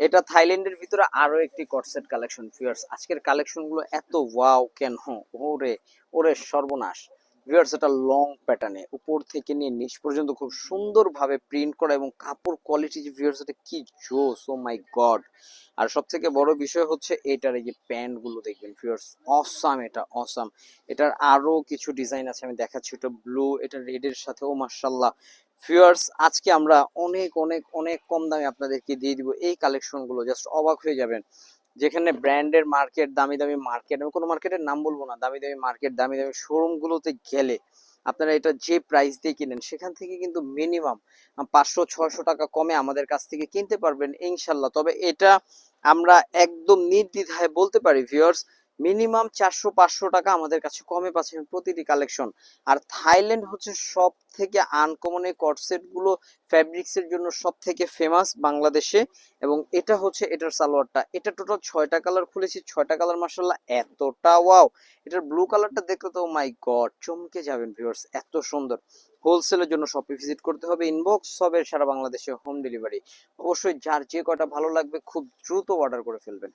এটা থাইল্যান্ডের ভিতরে আরো একটি কটসেট কালেকশন ভিউয়ার্স। আজকের কালেকশন গুলো এত ওয়াও কেন, ওরে ওরে সর্বনাশ ভিউয়ার্স। এটা লং প্যাটার্নে উপর থেকে নিয়ে নিচ পর্যন্ত খুব সুন্দরভাবে প্রিন্ট করা এবং কাপড় কোয়ালিটি যে ভিউয়ার্স, এটা কি জোস, ও মাই গড। আর সব থেকে বড় বিষয় হচ্ছে এটার এই যে প্যান্ট গুলো দেখবেন ভিউয়ার্স, অসাম, এটা অসাম। এটার আরো কিছু ডিজাইন আছে, আমি দেখাচ্ছি। এটা ব্লু, এটা রেড এর সাথে, ও মাশাআল্লাহ ভিউয়ার্স। আজকে আমরা অনেক অনেক অনেক কম দামে আপনাদেরকে দিয়ে দিব এই কালেকশন গুলো, জাস্ট অবাক হয়ে যাবেন। যেখানে ব্র্যান্ডের মার্কেট, দামি দামি মার্কেট, আমি কোনো মার্কেটের নাম বলবো না, দামি দামি মার্কেট, দামি দামি শোরুম গুলোতে গেলে আপনারা এটা যে প্রাইস দিয়ে কিনেন সেখান থেকে কিন্তু মিনিমাম 500-600 টাকা কমে আমাদের কাছ থেকে কিনতে পারবেন ইনশাল্লাহ। তবে এটা আমরা একদম নির্দ্বিধায় বলতে পারি ভিউয়ার্স, মিনিমাম 400-500 টাকা আমাদের কাছে কমে পাচ্ছেন প্রতিটি কালেকশন। আর থাইল্যান্ড হচ্ছে সব থেকে আনকমন, এই কটসেট গুলো ফ্যাব্রিক্স এর জন্য সব থেকে ফেমাস বাংলাদেশে। এবং এটা হচ্ছে এটার সালোয়ারটা, এটা টোটাল 6টা কালার খুলেছি, 6টা কালার মাশাআল্লাহ এতটা ওয়াও। এটার ব্লু কালারটা দেখলে তো মাই গড চমকে যাবেন ভিউয়ার্স, এত সুন্দর। হোলসেলের জন্য শপে ভিজিট করতে হবে, ইনবক্স হবে, সারা বাংলাদেশে হোম ডেলিভারি। অবশ্যই যার যে কয়টা ভালো লাগবে খুব দ্রুত অর্ডার করে ফেলবেন।